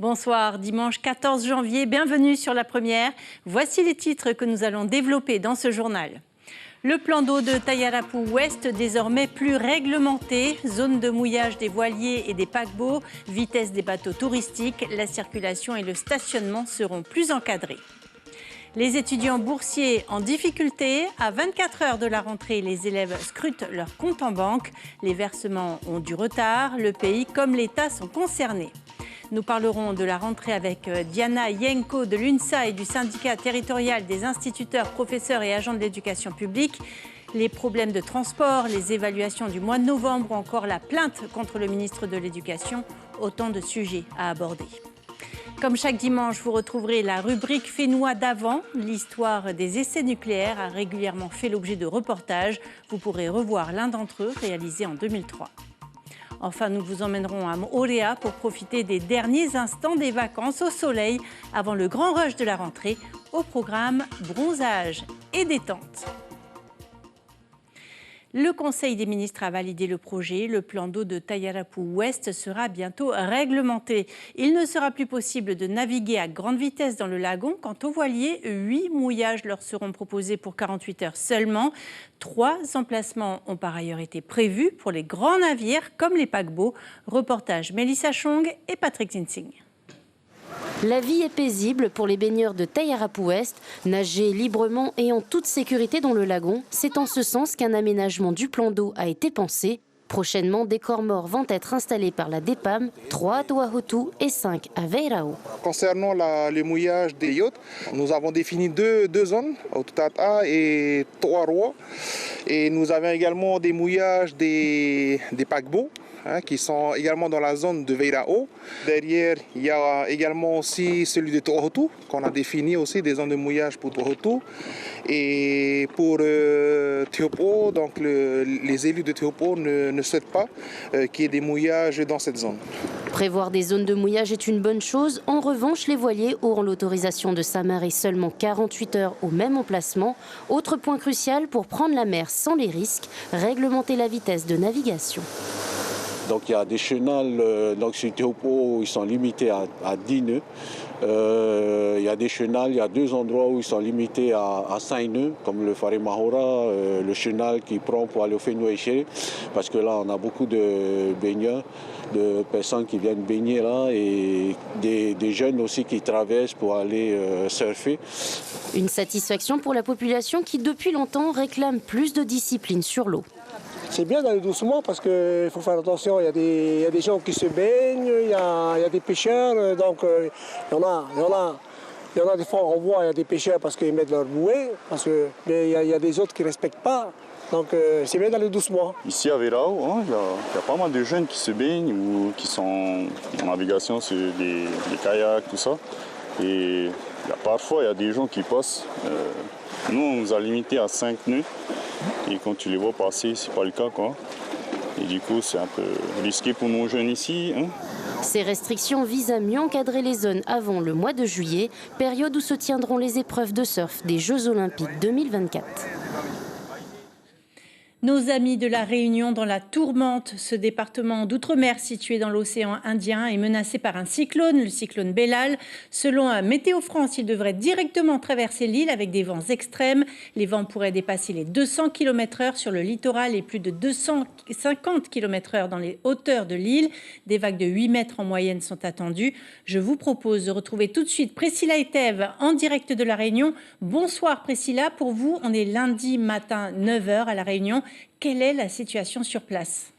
Bonsoir, dimanche 14 janvier, bienvenue sur La Première. Voici les titres que nous allons développer dans ce journal. Le plan d'eau de Tayarapu Ouest, désormais plus réglementé. Zone de mouillage des voiliers et des paquebots, vitesse des bateaux touristiques, la circulation et le stationnement seront plus encadrés. Les étudiants boursiers en difficulté. À 24 heures de la rentrée, les élèves scrutent leur compte en banque. Les versements ont du retard. Le pays comme l'État sont concernés. Nous parlerons de la rentrée avec Diana Yenko de l'UNSA et du syndicat territorial des instituteurs, professeurs et agents de l'éducation publique. Les problèmes de transport, les évaluations du mois de novembre ou encore la plainte contre le ministre de l'Éducation. Autant de sujets à aborder. Comme chaque dimanche, vous retrouverez la rubrique Fénois d'avant. L'histoire des essais nucléaires a régulièrement fait l'objet de reportages. Vous pourrez revoir l'un d'entre eux réalisé en 2003. Enfin, nous vous emmènerons à Moorea pour profiter des derniers instants des vacances au soleil avant le grand rush de la rentrée. Au programme, bronzage et détente. Le Conseil des ministres a validé le projet. Le plan d'eau de Tayarapu Ouest sera bientôt réglementé. Il ne sera plus possible de naviguer à grande vitesse dans le lagon. Quant aux voiliers, 8 mouillages leur seront proposés pour 48 heures seulement. 3 emplacements ont par ailleurs été prévus pour les grands navires comme les paquebots. Reportage Mélissa Chong et Patrick Zinsing. La vie est paisible pour les baigneurs de Tayarapu Ouest. Nager librement et en toute sécurité dans le lagon, c'est en ce sens qu'un aménagement du plan d'eau a été pensé. Prochainement, des corps morts vont être installés par la DEPAM, 3 à Toahutu et 5 à Veirao. Concernant les mouillages des yachts, nous avons défini deux zones, Otutata et Toaroa. Et nous avons également des mouillages des paquebots, qui sont également dans la zone de Veirao. Derrière, il y a également aussi celui de Toahutu, qu'on a défini aussi des zones de mouillage pour Toahutu. Et pour Tehopo, donc les élus de Tehopo ne souhaitent pas qu'il y ait des mouillages dans cette zone. Prévoir des zones de mouillage est une bonne chose. En revanche, les voiliers auront l'autorisation de s'amarrer seulement 48 heures au même emplacement. Autre point crucial pour prendre la mer sans les risques, réglementer la vitesse de navigation. Donc il y a des chenals, donc sur Tehopo, ils sont limités à 10 nœuds. Il y a des chenals, il y a 2 endroits où ils sont limités à 5 nœuds, comme le Wharimahora, le chenal qui prend pour aller au Whenuaʻiʻere, parce que là on a beaucoup de baigneurs, de personnes qui viennent baigner là et des jeunes aussi qui traversent pour aller surfer. Une satisfaction pour la population qui depuis longtemps réclame plus de discipline sur l'eau. C'est bien d'aller doucement parce qu'il faut faire attention, il y a des gens qui se baignent, il y a des pêcheurs, donc il y en a des fois on voit il y a des pêcheurs parce qu'ils mettent leur bouée, mais il y a des autres qui ne respectent pas, donc c'est bien d'aller doucement. Ici à Veirao, il y a pas mal de jeunes qui se baignent ou qui sont en navigation sur des kayaks, tout ça, et parfois il y a des gens qui passent. Nous on nous a limité à 5 nœuds. Et quand tu les vois passer, c'est pas le cas, quoi. Et du coup, c'est un peu risqué pour nos jeunes ici. Ces restrictions visent à mieux encadrer les zones avant le mois de juillet, période où se tiendront les épreuves de surf des Jeux Olympiques 2024. Nos amis de la Réunion dans la tourmente, ce département d'outre-mer situé dans l'océan Indien est menacé par un cyclone, le cyclone Bellal. Selon Météo France, il devrait directement traverser l'île avec des vents extrêmes. Les vents pourraient dépasser les 200 km/h sur le littoral et plus de 250 km/h dans les hauteurs de l'île. Des vagues de 8 mètres en moyenne sont attendues. Je vous propose de retrouver tout de suite Priscilla Etève en direct de la Réunion. Bonsoir Priscilla, pour vous, on est lundi matin 9h à la Réunion. Quelle est la situation sur place ?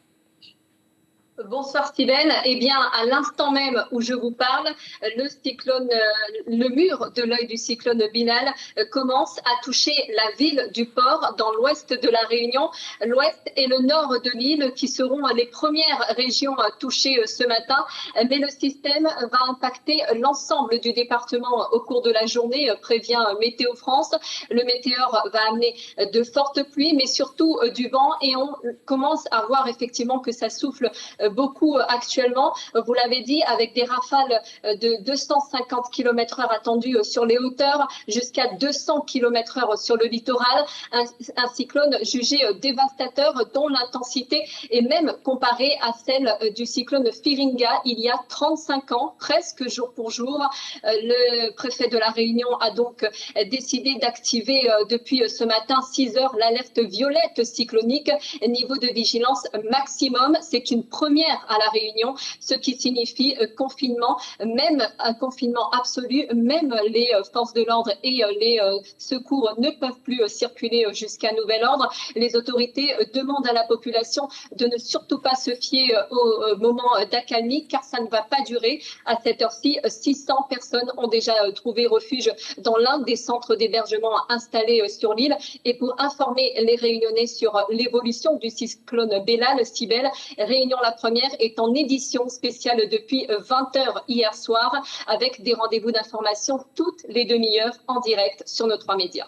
Bonsoir Steven. Eh bien, à l'instant même où je vous parle, le mur de l'œil du cyclone Binal commence à toucher la ville du port dans l'ouest de la Réunion. L'ouest et le nord de l'île qui seront les premières régions touchées ce matin. Mais le système va impacter l'ensemble du département au cours de la journée, prévient Météo France. Le météore va amener de fortes pluies, mais surtout du vent. Et on commence à voir effectivement que ça souffle beaucoup actuellement. Vous l'avez dit, avec des rafales de 250 km/h attendues sur les hauteurs, jusqu'à 200 km/h sur le littoral. Un cyclone jugé dévastateur, dont l'intensité est même comparée à celle du cyclone Firinga il y a 35 ans, presque jour pour jour. Le préfet de la Réunion a donc décidé d'activer depuis ce matin 6 heures l'alerte violette cyclonique, niveau de vigilance maximum. C'est une première à la Réunion, ce qui signifie confinement, même un confinement absolu. Même les forces de l'ordre et les secours ne peuvent plus circuler jusqu'à nouvel ordre. Les autorités demandent à la population de ne surtout pas se fier au moment d'accalmie, car ça ne va pas durer. À cette heure-ci, 600 personnes ont déjà trouvé refuge dans l'un des centres d'hébergement installés sur l'île. Et pour informer les Réunionnais sur l'évolution du cyclone Bélal, Cybèle, Réunion la première est en édition spéciale depuis 20h hier soir, avec des rendez-vous d'information toutes les demi-heures en direct sur nos 3 médias.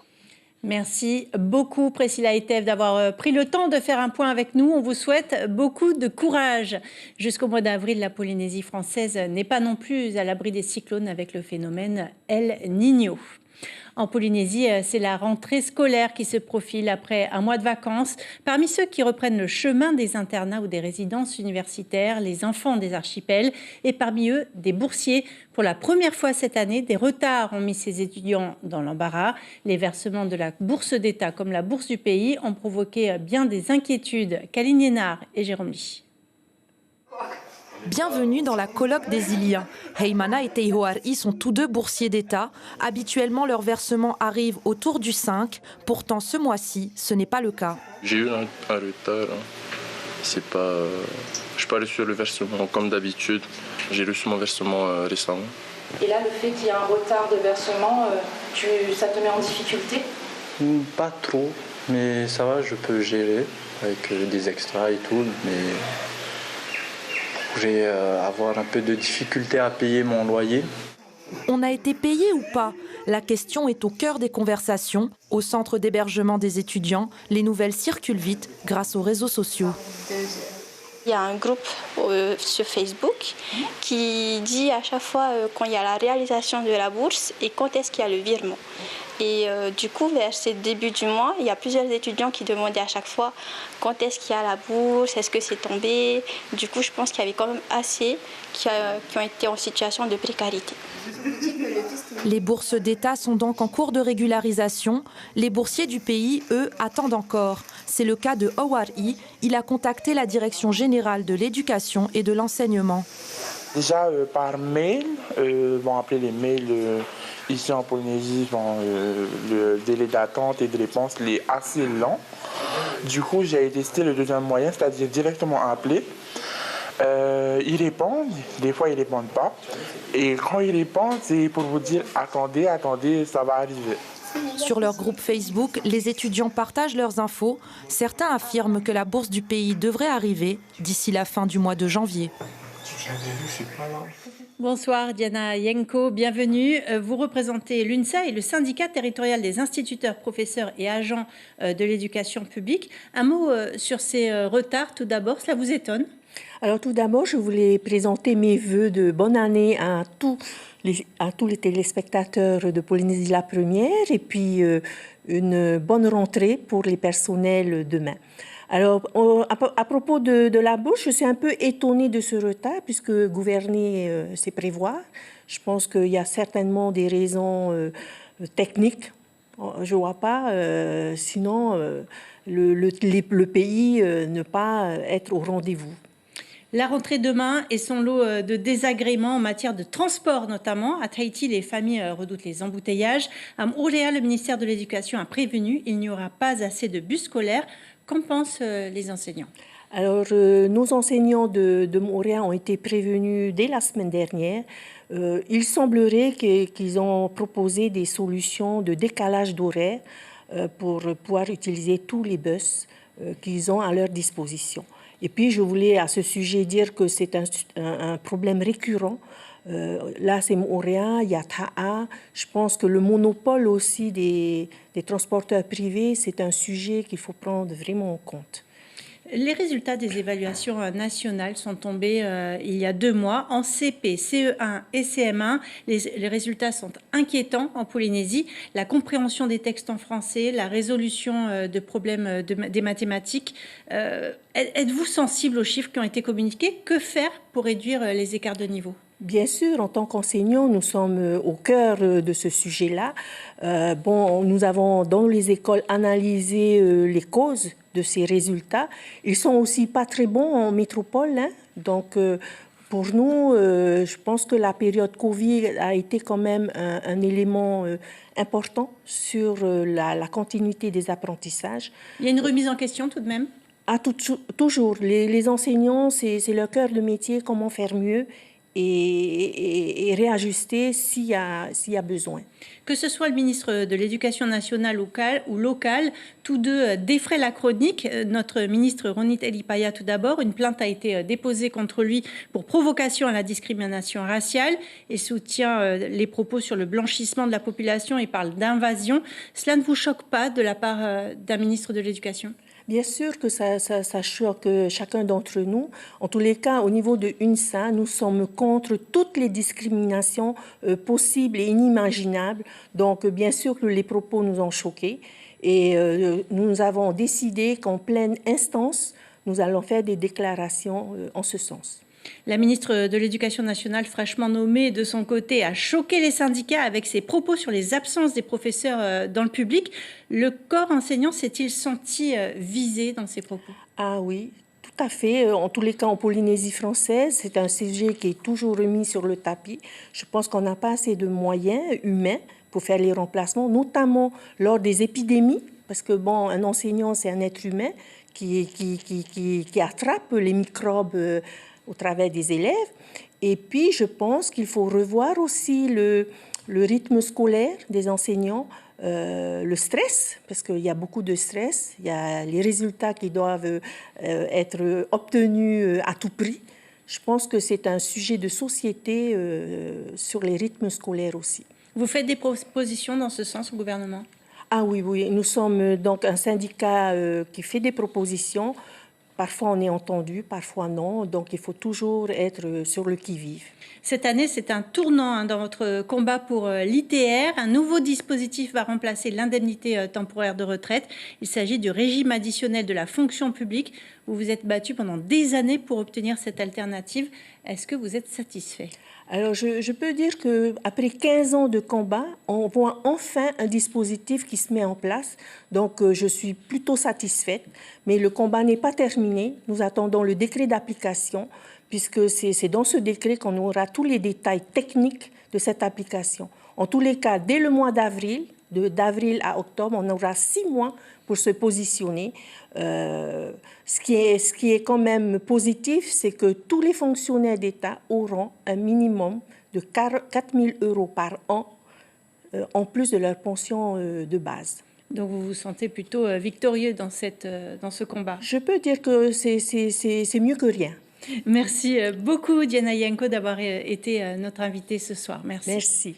Merci beaucoup Priscilla Etef d'avoir pris le temps de faire un point avec nous. On vous souhaite beaucoup de courage. Jusqu'au mois d'avril, la Polynésie française n'est pas non plus à l'abri des cyclones avec le phénomène El Niño. En Polynésie, c'est la rentrée scolaire qui se profile après un mois de vacances. Parmi ceux qui reprennent le chemin des internats ou des résidences universitaires, les enfants des archipels et parmi eux, des boursiers. Pour la première fois cette année, des retards ont mis ces étudiants dans l'embarras. Les versements de la bourse d'État comme la bourse du pays ont provoqué bien des inquiétudes. Kaline Hénard et Jérôme Lee. Bienvenue dans la colloque des Iliens. Heimana et Teihoari sont tous deux boursiers d'État. Habituellement, leur versement arrive autour du 5. Pourtant, ce mois-ci, ce n'est pas le cas. J'ai eu un retard. C'est pas, je n'ai pas reçu le versement comme d'habitude. J'ai reçu mon versement récemment. Et là, le fait qu'il y ait un retard de versement, ça te met en difficulté ? Pas trop, mais ça va, je peux gérer avec des extras et tout. Mais j'ai avoir un peu de difficulté à payer mon loyer. On a été payé ou pas ? La question est au cœur des conversations. Au centre d'hébergement des étudiants, les nouvelles circulent vite grâce aux réseaux sociaux. Il y a un groupe sur Facebook qui dit à chaque fois quand il y a la réalisation de la bourse et quand est-ce qu'il y a le virement. Et du coup, vers ce début du mois, il y a plusieurs étudiants qui demandaient à chaque fois quand est-ce qu'il y a la bourse, est-ce que c'est tombé. Du coup, je pense qu'il y avait quand même assez qui ont été en situation de précarité. Les bourses d'État sont donc en cours de régularisation. Les boursiers du pays, eux, attendent encore. C'est le cas de Owari. Il a contacté la Direction générale de l'éducation et de l'enseignement. Déjà par mail, appeler les mails ici en Polynésie, le délai d'attente et de réponse est assez lent. Du coup, j'ai testé le deuxième moyen, c'est-à-dire directement appeler. Ils répondent, des fois ils ne répondent pas. Et quand ils répondent, c'est pour vous dire attendez, ça va arriver. Sur leur groupe Facebook, les étudiants partagent leurs infos. Certains affirment que la bourse du pays devrait arriver d'ici la fin du mois de janvier. Bonsoir Diana Yenko, bienvenue. Vous représentez l'UNSA et le syndicat territorial des instituteurs, professeurs et agents de l'éducation publique. Un mot sur ces retards tout d'abord, cela vous étonne ? Alors tout d'abord, je voulais présenter mes vœux de bonne année à tous les téléspectateurs de Polynésie la première et puis une bonne rentrée pour les personnels demain. Alors, à propos de la bourse, je suis un peu étonnée de ce retard puisque gouverner, c'est prévoir. Je pense qu'il y a certainement des raisons techniques. Je ne vois pas, sinon le pays ne pas être au rendez-vous. La rentrée demain et son lot de désagréments en matière de transport notamment. À Tahiti, les familles redoutent les embouteillages. À Moorea, le ministère de l'Éducation a prévenu qu'il n'y aura pas assez de bus scolaires. Qu'en pensent les enseignants ? Alors, nos enseignants de Moorea ont été prévenus dès la semaine dernière. Il semblerait qu'ils ont proposé des solutions de décalage d'horaire pour pouvoir utiliser tous les bus qu'ils ont à leur disposition. Et puis, je voulais à ce sujet dire que c'est un problème récurrent. Là, c'est Moorea, il y a Ta'a. Je pense que le monopole aussi des transporteurs privés, c'est un sujet qu'il faut prendre vraiment en compte. Les résultats des évaluations nationales sont tombés il y a 2 mois. En CP, CE1 et CM1, les résultats sont inquiétants en Polynésie. La compréhension des textes en français, la résolution de problèmes des mathématiques. Êtes-vous sensible aux chiffres qui ont été communiqués? Que faire pour réduire les écarts de niveau? Bien sûr, en tant qu'enseignants, nous sommes au cœur de ce sujet-là. Nous avons dans les écoles analysé les causes de ces résultats. Ils sont aussi pas très bons en métropole, hein. Donc, pour nous, je pense que la période Covid a été quand même un élément important sur la continuité des apprentissages. Il y a une remise en question tout de même? Toujours. Les enseignants, c'est leur cœur de métier, comment faire mieux et réajuster s'il y a besoin. Que ce soit le ministre de l'Éducation nationale ou locale, tous deux défraient la chronique. Notre ministre Ronit Elipaya, tout d'abord, une plainte a été déposée contre lui pour provocation à la discrimination raciale et soutient les propos sur le blanchissement de la population et parle d'invasion. Cela ne vous choque pas de la part d'un ministre de l'Éducation ? Bien sûr que ça choque chacun d'entre nous. En tous les cas, au niveau de UNSA, nous sommes contre toutes les discriminations possibles et inimaginables. Donc, bien sûr que les propos nous ont choqués. Et nous avons décidé qu'en pleine instance, nous allons faire des déclarations en ce sens. La ministre de l'Éducation nationale, fraîchement nommée, de son côté, a choqué les syndicats avec ses propos sur les absences des professeurs dans le public. Le corps enseignant s'est-il senti visé dans ses propos? Ah oui, tout à fait. En tous les cas, en Polynésie française, c'est un sujet qui est toujours remis sur le tapis. Je pense qu'on n'a pas assez de moyens humains pour faire les remplacements, notamment lors des épidémies, parce que un enseignant, c'est un être humain qui attrape les microbes au travers des élèves. Et puis, je pense qu'il faut revoir aussi le rythme scolaire des enseignants, le stress, parce qu'il y a beaucoup de stress, il y a les résultats qui doivent être obtenus à tout prix. Je pense que c'est un sujet de société sur les rythmes scolaires aussi. Vous faites des propositions dans ce sens au gouvernement? Ah oui, nous sommes donc un syndicat qui fait des propositions. Parfois, on est entendu, parfois non. Donc, il faut toujours être sur le qui-vive. Cette année, c'est un tournant dans votre combat pour l'ITR. Un nouveau dispositif va remplacer l'indemnité temporaire de retraite. Il s'agit du régime additionnel de la fonction publique. Vous vous êtes battu pendant des années pour obtenir cette alternative. Est-ce que vous êtes satisfait? Alors, je peux dire qu'après 15 ans de combat, on voit enfin un dispositif qui se met en place. Donc, je suis plutôt satisfaite. Mais le combat n'est pas terminé. Nous attendons le décret d'application, puisque c'est dans ce décret qu'on aura tous les détails techniques de cette application. En tous les cas, dès le mois d'avril à octobre, on aura 6 mois pour se positionner. Ce qui est quand même positif, c'est que tous les fonctionnaires d'État auront un minimum de 4 000 € par an, en plus de leur pension de base. Donc vous vous sentez plutôt victorieux dans ce combat? Je peux dire que c'est mieux que rien. Merci beaucoup Diana Yanko d'avoir été notre invitée ce soir. Merci. Merci.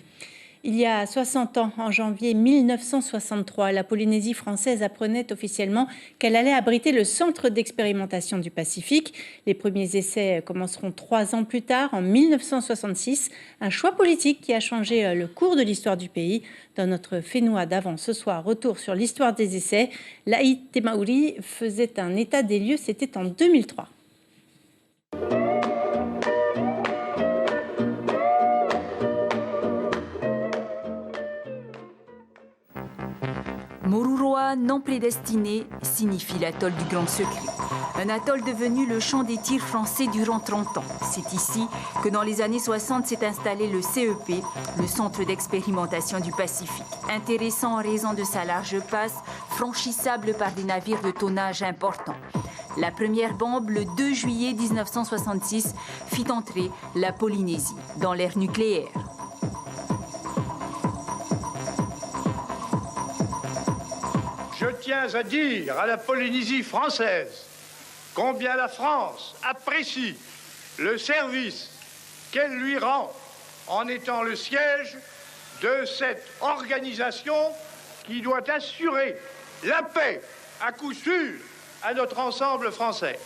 Il y a 60 ans, en janvier 1963, la Polynésie française apprenait officiellement qu'elle allait abriter le centre d'expérimentation du Pacifique. Les premiers essais commenceront 3 ans plus tard, en 1966. Un choix politique qui a changé le cours de l'histoire du pays. Dans notre Fénois d'avant ce soir, retour sur l'histoire des essais, Laït Temauri faisait un état des lieux, c'était en 2003. Moruroa non prédestiné signifie l'atoll du Grand Secret. Un atoll devenu le champ des tirs français durant 30 ans. C'est ici que dans les années 60 s'est installé le CEP, le Centre d'expérimentation du Pacifique. Intéressant en raison de sa large passe, franchissable par des navires de tonnage important. La première bombe, le 2 juillet 1966, fit entrer la Polynésie dans l'ère nucléaire. Je tiens à dire à la Polynésie française combien la France apprécie le service qu'elle lui rend en étant le siège de cette organisation qui doit assurer la paix à coup sûr à notre ensemble français.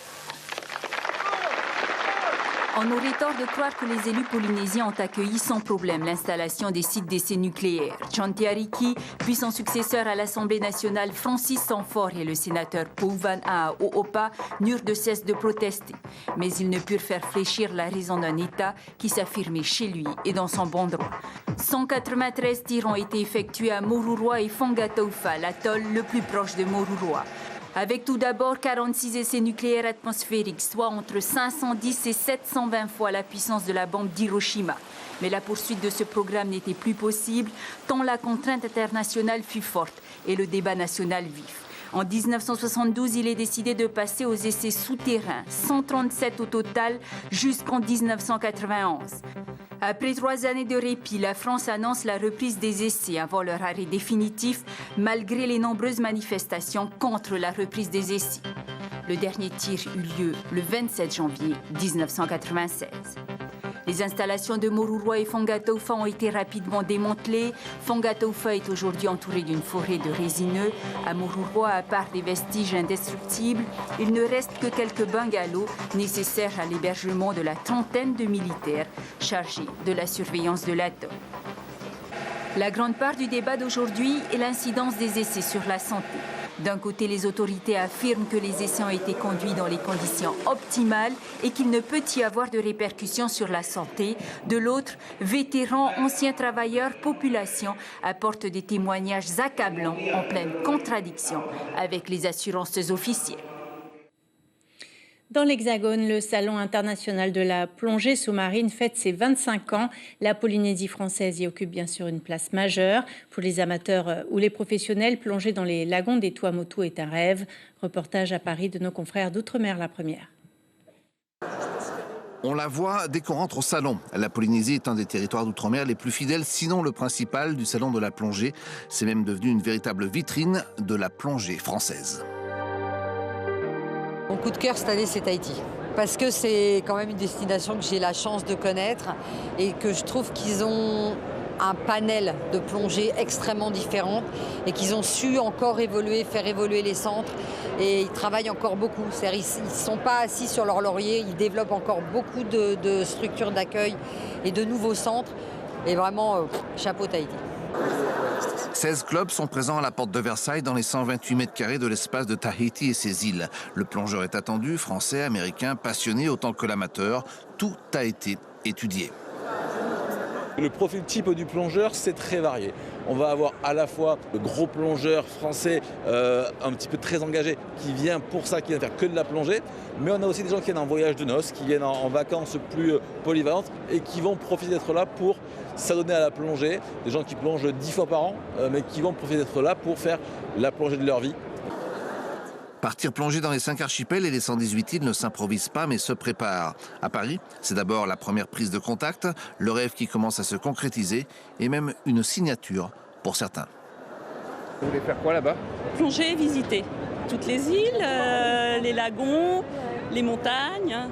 On aurait tort de croire que les élus polynésiens ont accueilli sans problème l'installation des sites d'essais nucléaires. Chanti Ariki, puis son successeur à l'Assemblée nationale Francis Sanford et le sénateur Pouvan O'Opa n'eurent de cesse de protester. Mais ils ne purent faire fléchir la raison d'un État qui s'affirmait chez lui et dans son bon droit. 193 tirs ont été effectués à Moruroa et Fangataufa, l'atoll le plus proche de Moruroa. Avec tout d'abord 46 essais nucléaires atmosphériques, soit entre 510 et 720 fois la puissance de la bombe d'Hiroshima. Mais la poursuite de ce programme n'était plus possible, tant la contrainte internationale fut forte et le débat national vif. En 1972, il est décidé de passer aux essais souterrains, 137 au total, jusqu'en 1991. Après 3 années de répit, la France annonce la reprise des essais avant leur arrêt définitif, malgré les nombreuses manifestations contre la reprise des essais. Le dernier tir eut lieu le 27 janvier 1996. Les installations de Moruroa et Fangataufa ont été rapidement démantelées. Fangataufa est aujourd'hui entouré d'une forêt de résineux. À Moruroa, à part des vestiges indestructibles, il ne reste que quelques bungalows nécessaires à l'hébergement de la trentaine de militaires chargés de la surveillance de l'atoll. La grande part du débat d'aujourd'hui est l'incidence des essais sur la santé. D'un côté, les autorités affirment que les essais ont été conduits dans les conditions optimales et qu'il ne peut y avoir de répercussions sur la santé. De l'autre, vétérans, anciens travailleurs, population apportent des témoignages accablants en pleine contradiction avec les assurances officielles. Dans l'Hexagone, le Salon international de la plongée sous-marine fête ses 25 ans. La Polynésie française y occupe bien sûr une place majeure. Pour les amateurs ou les professionnels, plonger dans les lagons des Tuamotu est un rêve. Reportage à Paris de nos confrères d'Outre-mer La Première. On la voit dès qu'on rentre au salon. La Polynésie est un des territoires d'outre-mer les plus fidèles, sinon le principal du salon de la plongée. C'est même devenu une véritable vitrine de la plongée française. Mon coup de cœur cette année, c'est Tahiti. Parce que c'est quand même une destination que j'ai la chance de connaître et que je trouve qu'ils ont un panel de plongées extrêmement différentes et qu'ils ont su encore évoluer, faire évoluer les centres et ils travaillent encore beaucoup. C'est-à-dire, ils ne sont pas assis sur leur laurier, ils développent encore beaucoup de structures d'accueil et de nouveaux centres et vraiment, chapeau Tahiti. 16 clubs sont présents à la porte de Versailles dans les 128 mètres carrés de l'espace de Tahiti et ses îles. Le plongeur est attendu, français, américain, passionné autant que l'amateur. Tout a été étudié. Le profil type du plongeur, c'est très varié. On va avoir à la fois le gros plongeur français, un petit peu très engagé, qui vient pour ça, qui vient faire que de la plongée. Mais on a aussi des gens qui viennent en voyage de noces, qui viennent en vacances plus polyvalentes et qui vont profiter d'être là pour s'adonner à la plongée. Des gens qui plongent 10 fois par an, mais qui vont profiter d'être là pour faire la plongée de leur vie. Partir plonger dans les 5 archipels et les 118 îles ne s'improvise pas mais se prépare. À Paris, c'est d'abord la première prise de contact, le rêve qui commence à se concrétiser et même une signature pour certains. Vous voulez faire quoi là-bas? Plonger, visiter toutes les îles, les lagons, les montagnes,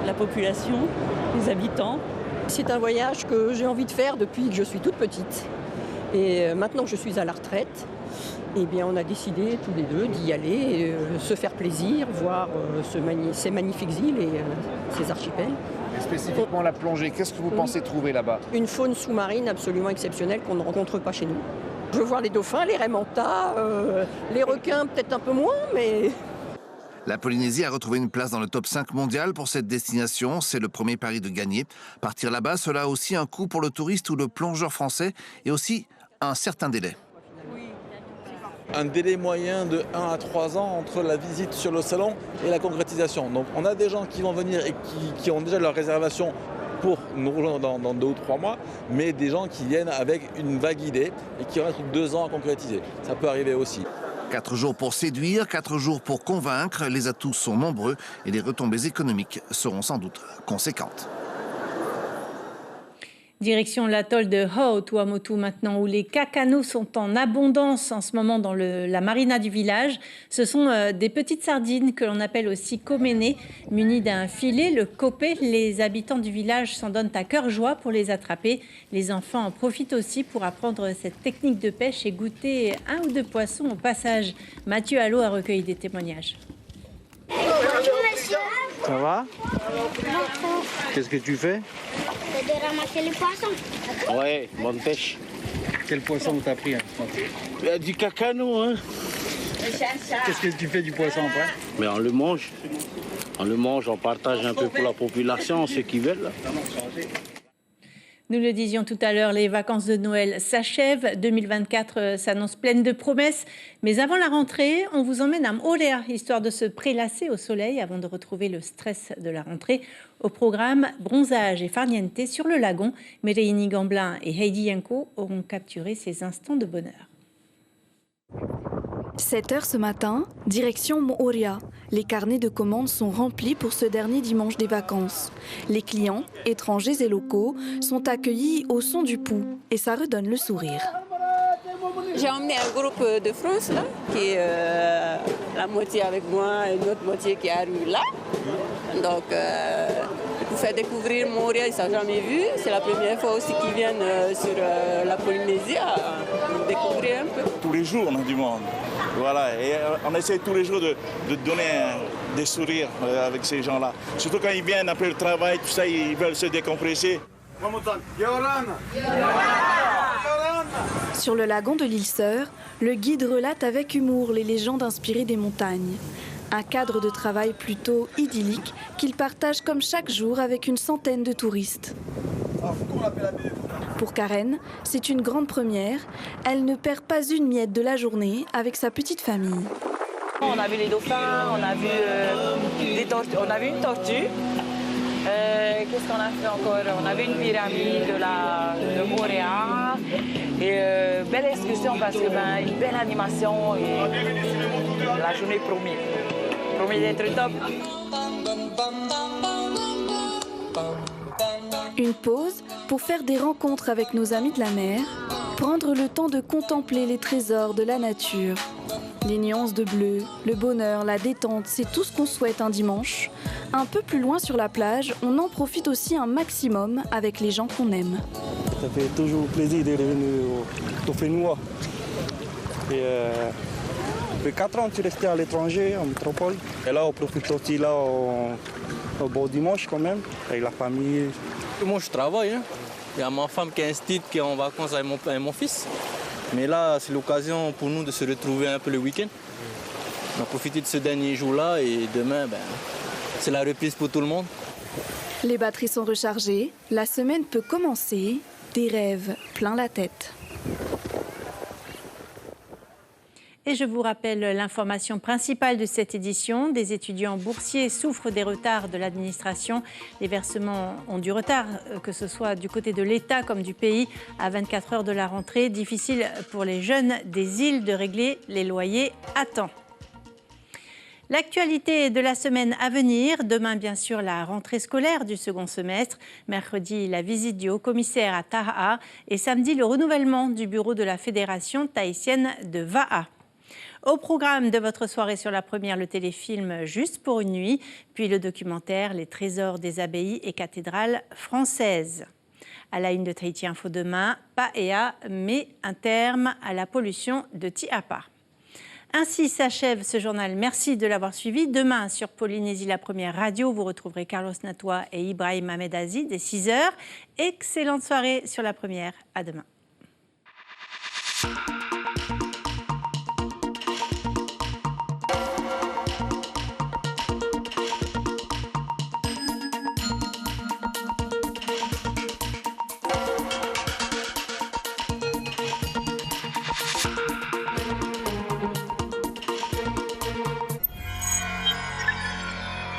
la population, les habitants. C'est un voyage que j'ai envie de faire depuis que je suis toute petite. Et maintenant que je suis à la retraite, eh bien, on a décidé tous les deux d'y aller, se faire plaisir, voir ces magnifiques îles et ces archipels. Et spécifiquement la plongée, qu'est-ce que vous pensez trouver là-bas? Une faune sous-marine absolument exceptionnelle qu'on ne rencontre pas chez nous. Je veux voir les dauphins, les raimentas, les requins peut-être un peu moins, mais... La Polynésie a retrouvé une place dans le top 5 mondial pour cette destination. C'est le premier pari de gagner. Partir là-bas, cela a aussi un coût pour le touriste ou le plongeur français et aussi un certain délai. Un délai moyen de 1 à 3 ans entre la visite sur le salon et la concrétisation. Donc on a des gens qui vont venir et qui ont déjà leur réservation pour nous rejoindre dans 2 ou 3 mois, mais des gens qui viennent avec une vague idée et qui vont mettre 2 ans à concrétiser. Ça peut arriver aussi. 4 jours pour séduire, 4 jours pour convaincre. Les atouts sont nombreux et les retombées économiques seront sans doute conséquentes. Direction l'atoll de Ho'otuamotu maintenant, où les kakano sont en abondance en ce moment dans la marina du village. Ce sont des petites sardines que l'on appelle aussi komene, munies d'un filet, le kopé. Les habitants du village s'en donnent à cœur joie pour les attraper. Les enfants en profitent aussi pour apprendre cette technique de pêche et goûter un ou deux poissons au passage. Mathieu Allot a recueilli des témoignages. Ça va? Qu'est-ce que tu fais? De ramasser les poissons. Ouais, bonne pêche. Quel poisson t'as pris? Du cacano, hein? Qu'est-ce que tu fais du poisson après? Mais on le mange. On le mange, on partage un peu pour la population, ceux qui veulent. Nous le disions tout à l'heure, les vacances de Noël s'achèvent. 2024 s'annonce pleine de promesses. Mais avant la rentrée, on vous emmène à Moorea, histoire de se prélasser au soleil avant de retrouver le stress de la rentrée. Au programme, bronzage et farniente sur le lagon. Mereini Gamblin et Heidi Yanko auront capturé ces instants de bonheur. 7h ce matin, direction Moorea. Les carnets de commandes sont remplis pour ce dernier dimanche des vacances. Les clients, étrangers et locaux, sont accueillis au son du pou et ça redonne le sourire. J'ai emmené un groupe de France là, qui est la moitié avec moi et l'autre moitié qui arrive là. Donc, pour faire découvrir Moorea, ils ne sont jamais vus. C'est la première fois aussi qu'ils viennent sur la Polynésie à découvrir un peu. Tous les jours, on a du monde. Voilà, et on essaie tous les jours de donner des sourires avec ces gens-là. Surtout quand ils viennent après le travail, tout ça, ils veulent se décompresser. Sur le lagon de l'île Sœur, le guide relate avec humour les légendes inspirées des montagnes. Un cadre de travail plutôt idyllique qu'il partage comme chaque jour avec une centaine de touristes. Pour Karen, c'est une grande première. Elle ne perd pas une miette de la journée avec sa petite famille. On a vu les dauphins, on a vu on a vu une tortue. Qu'est-ce qu'on a fait encore? On a vu une pyramide de Moorea. Et belle excursion parce que une belle animation et la journée promis d'être top. Une pause pour faire des rencontres avec nos amis de la mer, prendre le temps de contempler les trésors de la nature. Les nuances de bleu, le bonheur, la détente, c'est tout ce qu'on souhaite un dimanche. Un peu plus loin sur la plage, on en profite aussi un maximum avec les gens qu'on aime. Ça fait toujours plaisir de revenir au Fénois. Et ça fait 4 ans que je suis resté à l'étranger, en métropole. Et là, on profite aussi là au beau dimanche quand même, avec la famille. Moi, je travaille. Hein. Il y a ma femme qui a un site qui est en vacances avec mon fils. Mais là, c'est l'occasion pour nous de se retrouver un peu le week-end. On a profité de ce dernier jour-là et demain, c'est la reprise pour tout le monde. Les batteries sont rechargées, la semaine peut commencer, des rêves plein la tête. Et je vous rappelle l'information principale de cette édition. Des étudiants boursiers souffrent des retards de l'administration. Les versements ont du retard, que ce soit du côté de l'État comme du pays, à 24 heures de la rentrée. Difficile pour les jeunes des îles de régler les loyers à temps. L'actualité de la semaine à venir. Demain, bien sûr, la rentrée scolaire du second semestre. Mercredi, la visite du haut-commissaire à Taha. Et samedi, le renouvellement du bureau de la Fédération tahitienne de Va'a. Au programme de votre soirée sur la première, le téléfilm Juste pour une nuit, puis le documentaire Les trésors des abbayes et cathédrales françaises. À la une de Tahiti Info demain, Paea met un terme à la pollution de Tiapa. Ainsi s'achève ce journal. Merci de l'avoir suivi. Demain, sur Polynésie, la première radio, vous retrouverez Carlos Natoa et Ibrahim Ahmedazi dès 6h. Excellente soirée sur la première. À demain.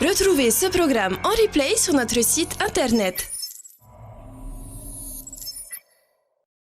Retrouvez ce programme en replay sur notre site internet